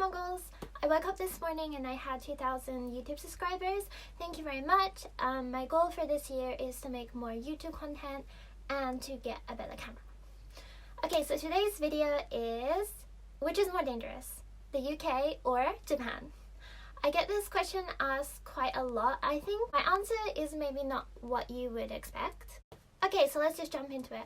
muggles. I woke up this morning and I had 2,000 YouTube subscribers. Thank you very much. My goal for this year is to make more YouTube content and to get a better camera. Okay, so today's video is, which is more dangerous, the UK or Japan? I get this question asked quite a lot. I think my answer is maybe not what you would expect. Okay, so let's just jump into it.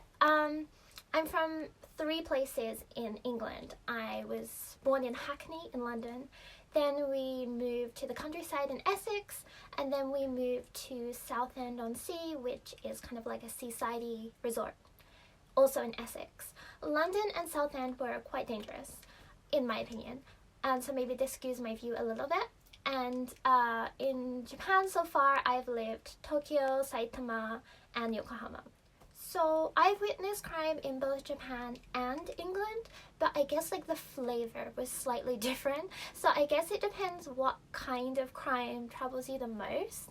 I'm from 3 places in England. I was born in Hackney in London, then we moved to the countryside in Essex, and then we moved to Southend-on-Sea, which is kind of like a seaside-y resort, also in Essex. London and Southend were quite dangerous, in my opinion, and so maybe this skews my view a little bit. And in Japan so far, I've lived Tokyo, Saitama, and Yokohama. So I've witnessed crime in both Japan and England, but I guess like the flavor was slightly different. So I guess it depends what kind of crime troubles you the most,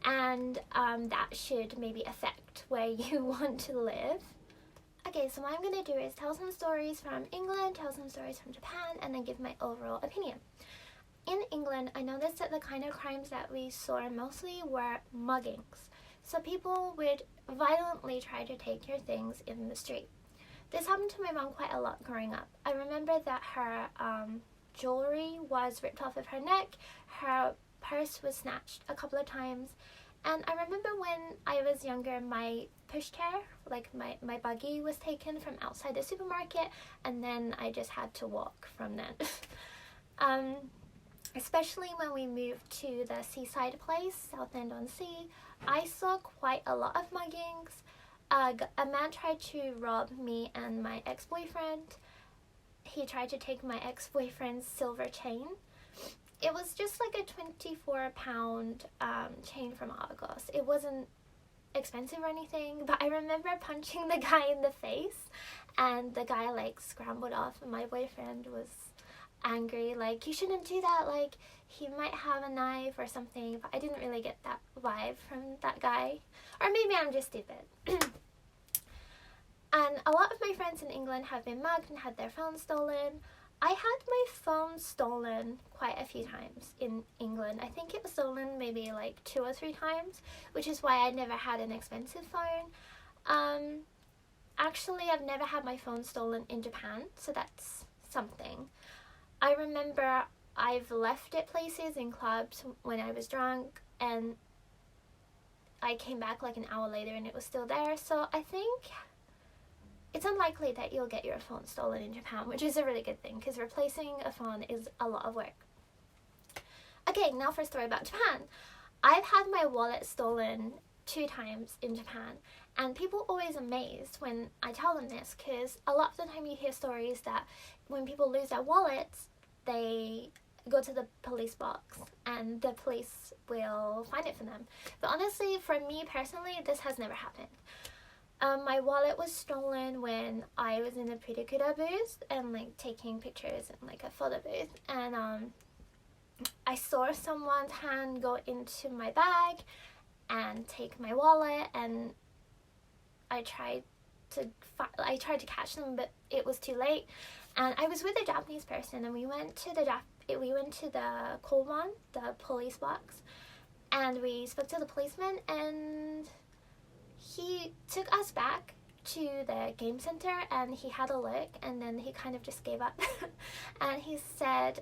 and that should maybe affect where you want to live. Okay, so what I'm going to do is tell some stories from England, tell some stories from Japan, and then give my overall opinion. In England, I noticed that the kind of crimes that we saw mostly were muggings. So people would violently try to take your things in the street. This happened to my mom quite a lot growing up. I remember that her jewelry was ripped off of her neck, her purse was snatched a couple of times, and I remember when I was younger, my pushchair, like my buggy, was taken from outside the supermarket, and then I just had to walk from then. Especially when we moved to the seaside place, Southend-on-Sea, I saw quite a lot of muggings. A man tried to rob me and my ex-boyfriend. He tried to take my ex-boyfriend's silver chain. It was just like a £24 chain from Argos. It wasn't expensive or anything, but I remember punching the guy in the face, and the guy like scrambled off, and my boyfriend was angry, like, you shouldn't do that, like, he might have a knife or something, but I didn't really get that vibe from that guy. Or maybe I'm just stupid. And a lot of my friends in England have been mugged and had their phones stolen. I had my phone stolen quite a few times in England. I think it was stolen maybe like 2 or 3 times, which is why I never had an expensive phone. Actually, I've never had my phone stolen in Japan, so that's something. I remember I've left it places in clubs when I was drunk, and I came back like an hour later and it was still there. So I think it's unlikely that you'll get your phone stolen in Japan, which is a really good thing because replacing a phone is a lot of work. Okay, now for a story about Japan. I've had my wallet stolen 2 times in Japan, and people are always amazed when I tell them this, because a lot of the time you hear stories that when people lose their wallets, they go to the police box and the police will find it for them. But honestly, for me personally, this has never happened. My wallet was stolen when I was in the pedicure booth and like taking pictures in like a photo booth, and I saw someone's hand go into my bag and take my wallet, and I tried to catch them, but it was too late. And I was with a Japanese person, and we went to the Koban, the police box, and we spoke to the policeman, and he took us back to the game center, and he had a look, and then he kind of just gave up. And he said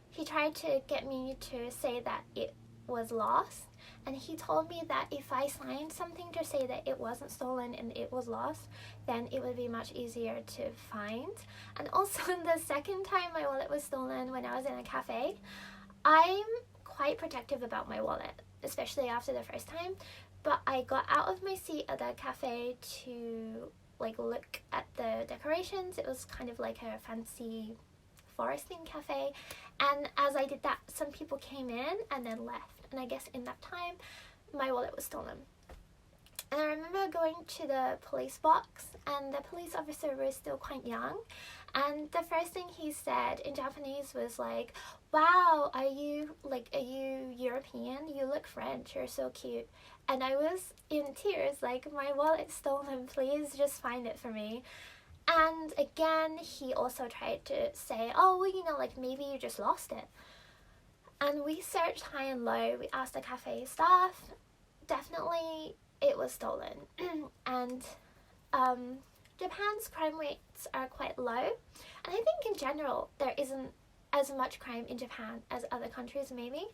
he tried to get me to say that it was lost, and he told me that if I signed something to say that it wasn't stolen and it was lost, then it would be much easier to find. And also the second time my wallet was stolen, when I was in a cafe, I'm quite protective about my wallet, especially after the first time, but I got out of my seat at the cafe to like look at the decorations. It was kind of like a fancy forest themed cafe, and as I did that, some people came in and then left, and I guess in that time my wallet was stolen. And I remember going to the police box, and the police officer was still quite young, and the first thing he said in Japanese was like, wow, are you European? You look French, you're so cute. And I was in tears, like, my wallet's stolen, please just find it for me. And again, he also tried to say, oh, well, you know, like maybe you just lost it. And we searched high and low. We asked the cafe staff. Definitely it was stolen. And Japan's crime rates are quite low. And I think in general there isn't as much crime in Japan as other countries maybe.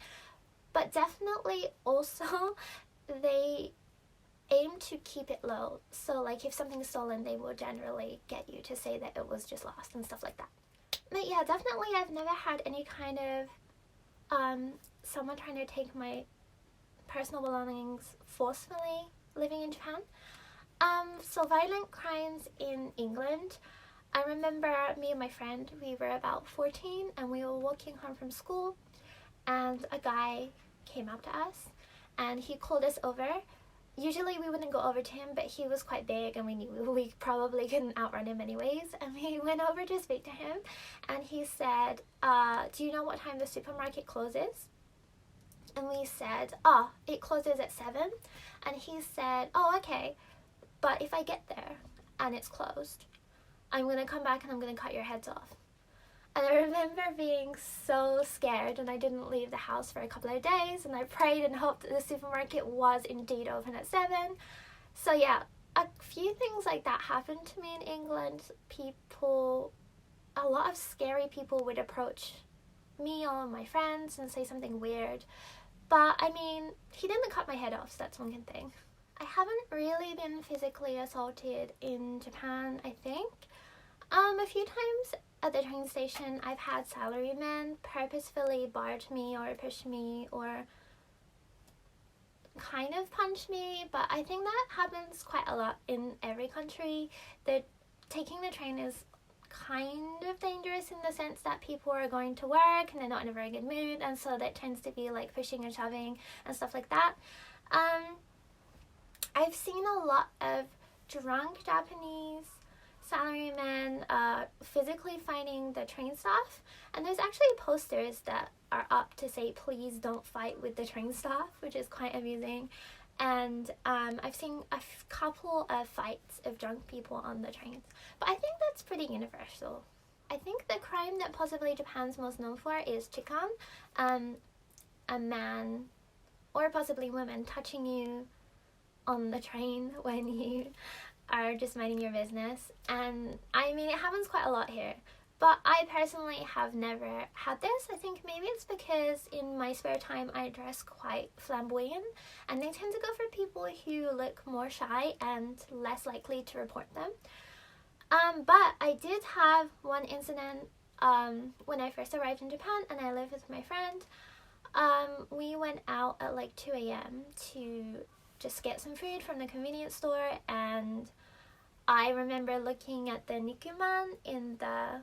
But definitely also they aim to keep it low. So like if something's stolen, they will generally get you to say that it was just lost and stuff like that. But yeah, definitely I've never had any kind of someone trying to take my personal belongings forcefully living in Japan. So violent crimes in England. I remember me and my friend, we were about 14 and we were walking home from school and a guy came up to us and he called us over. Usually we wouldn't go over to him, but he was quite big and we knew we probably couldn't outrun him anyways. And we went over to speak to him and he said, do you know what time the supermarket closes? And we said, oh, it closes at 7. And he said, oh, okay, but if I get there and it's closed, I'm going to come back and I'm going to cut your heads off. And I remember being so scared and I didn't leave the house for a couple of days and I prayed and hoped that the supermarket was indeed open at 7. So yeah, a few things like that happened to me in England. A lot of scary people would approach me or my friends and say something weird. But I mean, he didn't cut my head off, so that's one good thing. I haven't really been physically assaulted in Japan, I think. A few times at the train station, I've had salarymen purposefully barge me or push me or kind of punch me, but I think that happens quite a lot in every country. Taking the train is kind of dangerous in the sense that people are going to work and they're not in a very good mood, and so that tends to be like pushing and shoving and stuff like that. I've seen a lot of drunk Japanese salarymen physically fighting the train staff, and there's actually posters that are up to say please don't fight with the train staff, which is quite amusing. And I've seen a couple of fights of drunk people on the trains, but I think that's pretty universal. I think the crime that possibly Japan's most known for is chikan, a man or possibly woman touching you on the train when you are just minding your business. And I mean, it happens quite a lot here, but I personally have never had this. I think maybe it's because in my spare time I dress quite flamboyant and they tend to go for people who look more shy and less likely to report them. But I did have one incident when I first arrived in Japan and I lived with my friend. We went out at like 2 a.m. to just get some food from the convenience store, and I remember looking at the nikuman in the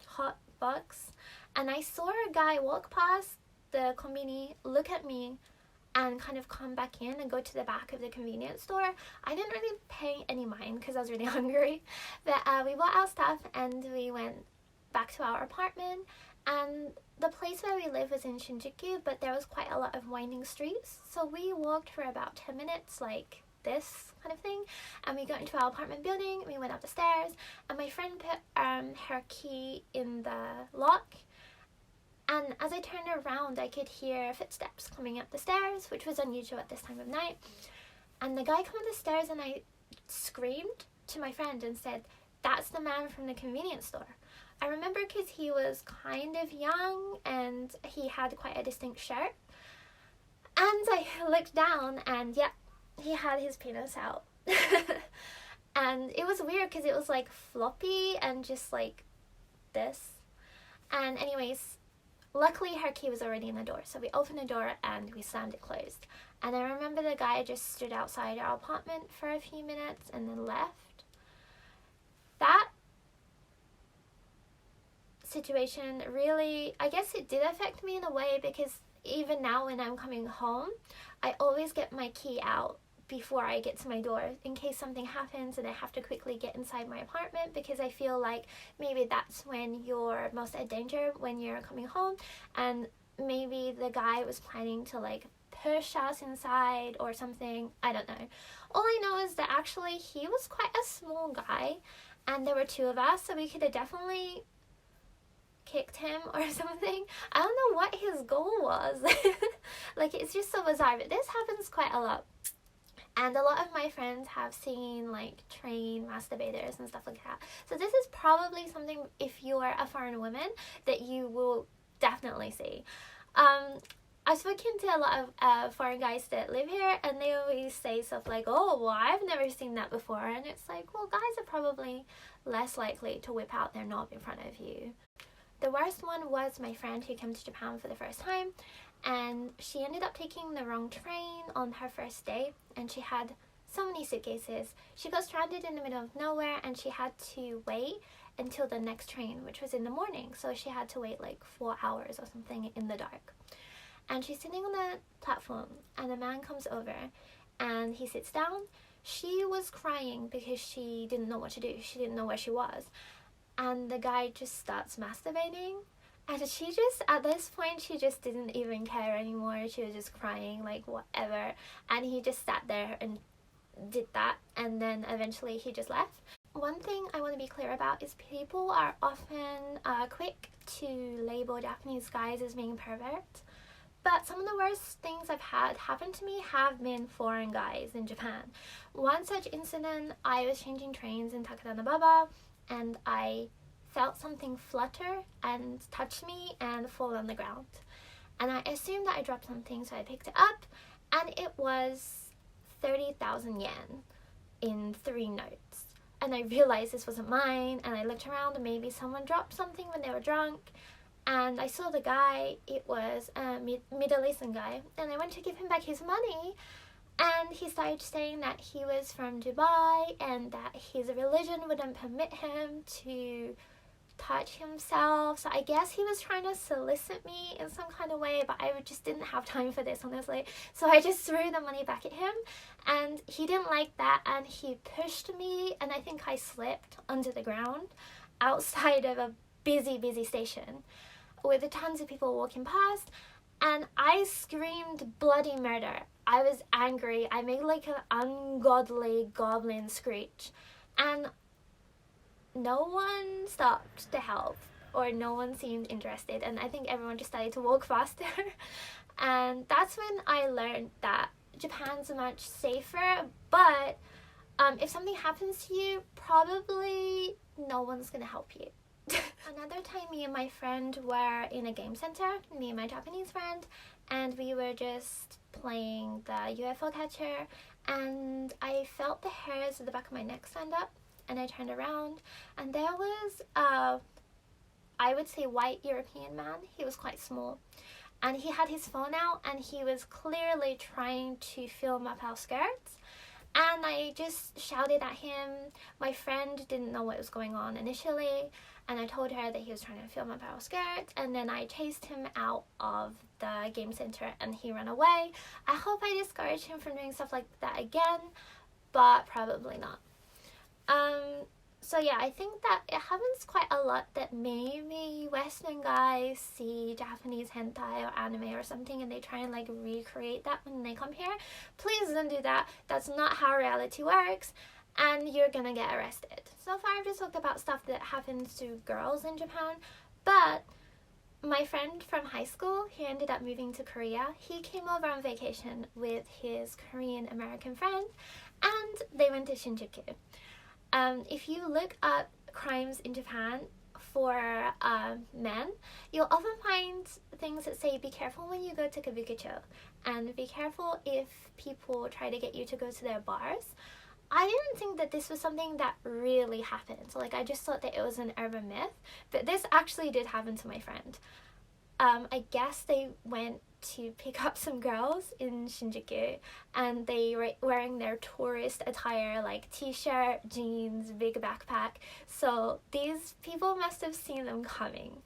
hot box and I saw a guy walk past the konbini, look at me and kind of come back in and go to the back of the convenience store. I didn't really pay any mind because I was really hungry, but we bought our stuff and we went back to our apartment. And the place where we live was in Shinjuku, but there was quite a lot of winding streets, so we walked for about 10 minutes like this kind of thing, and we got into our apartment building, we went up the stairs, and my friend put her key in the lock, and as I turned around I could hear footsteps coming up the stairs, which was unusual at this time of night. And the guy came up the stairs and I screamed to my friend and said, "That's the man from the convenience store." I remember because he was kind of young and he had quite a distinct shirt. And I looked down and yeah, he had his penis out. And it was weird because it was like floppy and just like this. And anyways, luckily her key was already in the door. So we opened the door and we slammed it closed. And I remember the guy just stood outside our apartment for a few minutes and then left. That situation really, I guess it did affect me in a way, because even now when I'm coming home, I always get my key out before I get to my door in case something happens and I have to quickly get inside my apartment, because I feel like maybe that's when you're most at danger, when you're coming home, and maybe the guy was planning to like push us inside or something. I don't know. All I know is that actually he was quite a small guy, and there were two of us, so we could have definitely kicked him or something. I don't know what his goal was. Like, it's just so bizarre, but this happens quite a lot. And a lot of my friends have seen like trained masturbators and stuff like that. So this is probably something, if you're a foreign woman, that you will definitely see. I've spoken to a lot of foreign guys that live here, and they always say stuff like, oh, well, I've never seen that before. And it's like, well, guys are probably less likely to whip out their knob in front of you. The worst one was my friend who came to Japan for the first time, and she ended up taking the wrong train on her first day, and she had so many suitcases. She got stranded in the middle of nowhere, and she had to wait until the next train, which was in the morning. So she had to wait like 4 hours or something in the dark. And she's sitting on the platform, and a man comes over and he sits down. She was crying because she didn't know what to do. She didn't know where she was. And the guy just starts masturbating. And she just, at this point, she just didn't even care anymore. She was just crying, like, whatever. And he just sat there and did that. And then eventually he just left. One thing I want to be clear about is people are often quick to label Japanese guys as being perverts. But some of the worst things I've had happen to me have been foreign guys in Japan. One such incident, I was changing trains in Takadanobaba, and I felt something flutter and touch me and fall on the ground. And I assumed that I dropped something, so I picked it up, and it was 30,000 yen in 3 notes. And I realized this wasn't mine, and I looked around and maybe someone dropped something when they were drunk. And I saw the guy, it was a Middle Eastern guy, and I went to give him back his money, and he started saying that he was from Dubai and that his religion wouldn't permit him to touch himself. So I guess he was trying to solicit me in some kind of way, but I just didn't have time for this, honestly. So I just threw the money back at him, and he didn't like that, and he pushed me, and I think I slipped onto the ground outside of a busy station with tons of people walking past, and I screamed bloody murder. I was angry. I made like an ungodly goblin screech, and no one stopped to help, or no one seemed interested, and I think everyone just started to walk faster. And that's when I learned that Japan's much safer, but if something happens to you, probably no one's gonna help you. Another time, me and my friend were in a game center, me and my Japanese friend, and we were just playing the UFO catcher, and I felt the hairs at the back of my neck stand up, and I turned around, and there was I would say white European man. He was quite small, and he had his phone out, and he was clearly trying to film up our skirts. And I just shouted at him. My friend didn't know what was going on initially, and I told her that he was trying to film up our skirts, and then I chased him out of the game center and he ran away. I hope I discouraged him from doing stuff like that again, but probably not. So yeah, I think that it happens quite a lot that maybe Western guys see Japanese hentai or anime or something and they try and like recreate that when they come here. Please don't do that. That's not how reality works, and you're gonna get arrested. So far I've just talked about stuff that happens to girls in Japan, but my friend from high school, he ended up moving to Korea. He came over on vacation with his Korean American friend, and they went to Shinjuku. If you look up crimes in Japan for men, you'll often find things that say, be careful when you go to Kabukicho, and be careful if people try to get you to go to their bars. I didn't think that this was something that really happened. So like, I just thought that it was an urban myth, but this actually did happen to my friend. I guess they went to pick up some girls in Shinjuku, and they were wearing their tourist attire, like t-shirt, jeans, big backpack. So these people must have seen them coming.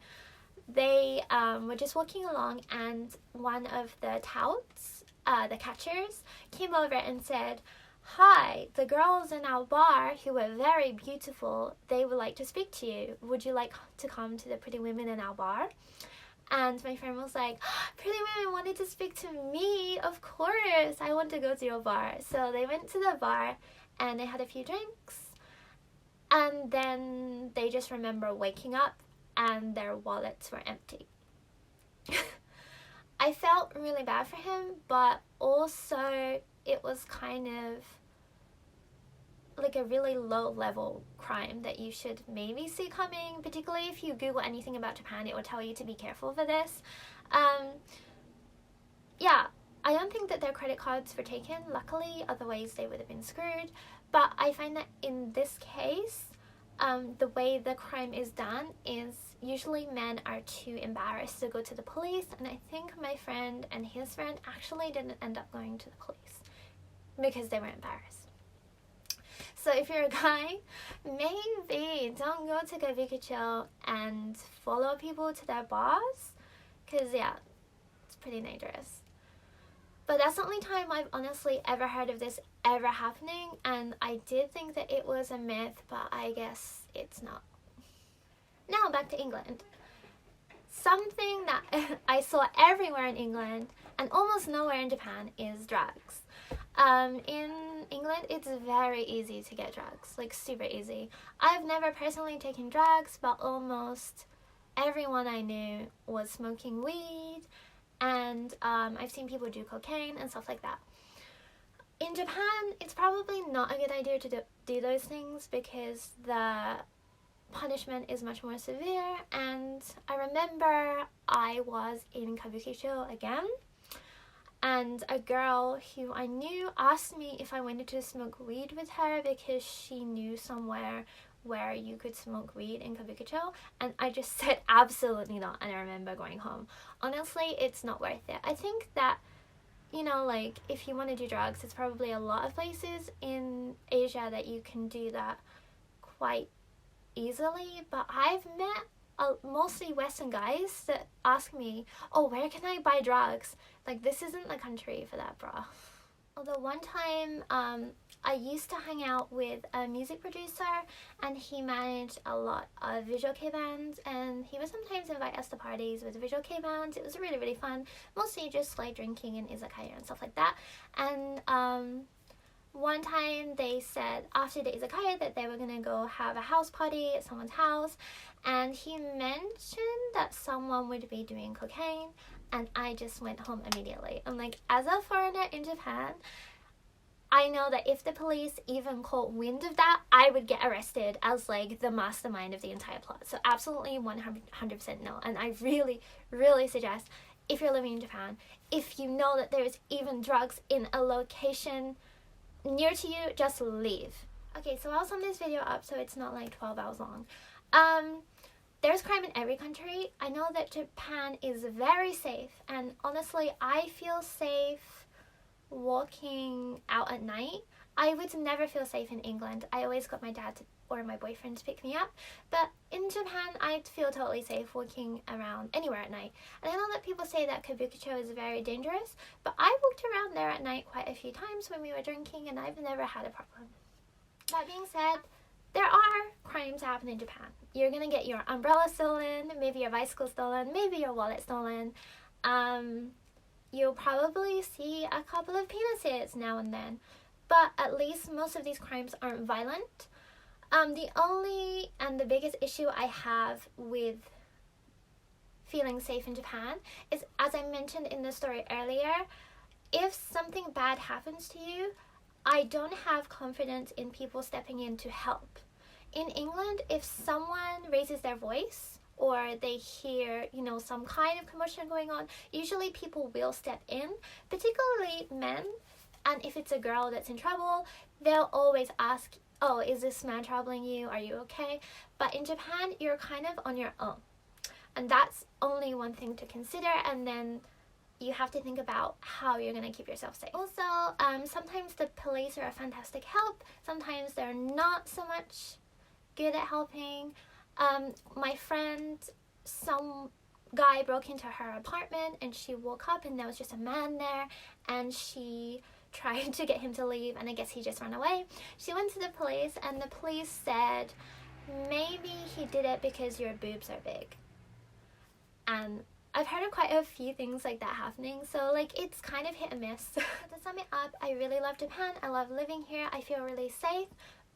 They were just walking along, and one of the touts, the catchers, came over and said, "Hi, the girls in our bar who were very beautiful, they would like to speak to you. Would you like to come to the Pretty Women in our bar?" And my friend was like, "Pretty Women wanted to speak to me, of course, I want to go to your bar." So they went to the bar and they had a few drinks. and then they just remember waking up and their wallets were empty. I felt really bad for him, but also it was kind of like a really low level crime that you should maybe see coming, particularly if you Google anything about Japan. It will tell you to be careful for this. Yeah, I don't think that their credit cards were taken, luckily, otherwise they would have been screwed. But I find that in this case, the way the crime is done is usually men are too embarrassed to go to the police, and I think my friend and his friend actually didn't end up going to the police because they were embarrassed. So if you're a guy, maybe don't go to Kabukicho and follow people to their bars, because yeah, it's pretty dangerous. But that's the only time I've honestly ever heard of this ever happening, and I did think that it was a myth, but I guess it's not. Now back to England. Something that I saw everywhere in England and almost nowhere in Japan is drugs. In England, it's very easy to get drugs, like super easy. I've never personally taken drugs, but almost everyone I knew was smoking weed, and I've seen people do cocaine and stuff like that. In Japan, it's probably not a good idea to do those things because the punishment is much more severe. And I remember I was in Kabukicho again, and a girl who I knew asked me if I wanted to smoke weed with her because she knew somewhere where you could smoke weed in Kabukicho, and I just said absolutely not, and I remember going home. Honestly, it's not worth it. I think that, you know, like, if you want to do drugs, there's probably a lot of places in Asia that you can do that quite easily, but I've met mostly Western guys that ask me, oh, where can I buy drugs? Like, this isn't the country for that, bro. Although one time, I used to hang out with a music producer, and he managed a lot of visual kei bands, and he would sometimes invite us to parties with visual kei bands. It was really, really fun, mostly just like drinking in izakaya and stuff like that. And one time they said after the izakaya that they were gonna go have a house party at someone's house, and he mentioned that someone would be doing cocaine, and I just went home immediately. I'm like, as a foreigner in Japan, I know that if the police even caught wind of that, I would get arrested as like the mastermind of the entire plot. So absolutely 100% no. And I really, really suggest, if you're living in Japan, if you know that there's even drugs in a location near to you, just leave. Okay, so I'll sum this video up so it's not like 12 hours long. There's crime in every country. I know that Japan is very safe, and honestly, I feel safe walking out at night. I would never feel safe in England. I always got my dad or my boyfriend to pick me up, but in Japan I'd feel totally safe walking around anywhere at night. And I know that people say that Kabukicho is very dangerous, but I walked around there at night quite a few times when we were drinking, and I've never had a problem. That being said, there are crimes happen in Japan. You're gonna get your umbrella stolen, maybe your bicycle stolen, maybe your wallet stolen. You'll probably see a couple of penises now and then, but at least most of these crimes aren't violent. The only and the biggest issue I have with feeling safe in Japan is, as I mentioned in the story earlier, if something bad happens to you, I don't have confidence in people stepping in to help. In England, if someone raises their voice or they hear, you know, some kind of commotion going on, usually people will step in, particularly men. And if it's a girl that's in trouble, they'll always ask, oh, is this man troubling you? Are you okay? But in Japan, you're kind of on your own. And that's only one thing to consider, and then you have to think about how you're going to keep yourself safe. Also, sometimes the police are a fantastic help. Sometimes they're not so much good at helping. My friend, some guy broke into her apartment, and she woke up and there was just a man there, and she tried to get him to leave, and I guess he just ran away. She went to the police, and the police said maybe he did it because your boobs are big. And I've heard of quite a few things like that happening, so like it's kind of hit and miss. To sum it up, I really love Japan. I love living here. I feel really safe,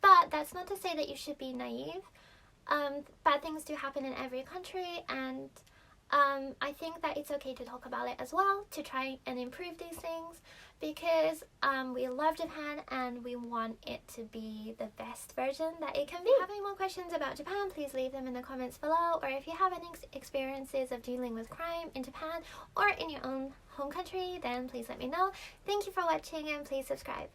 But that's not to say that you should be naive. Bad things do happen in every country, and I think that it's okay to talk about it as well, to try and improve these things, because we love Japan and we want it to be the best version that it can be. If you have any more questions about Japan, please leave them in the comments below, or if you have any experiences of dealing with crime in Japan or in your own home country, then please let me know. Thank you for watching, and please subscribe.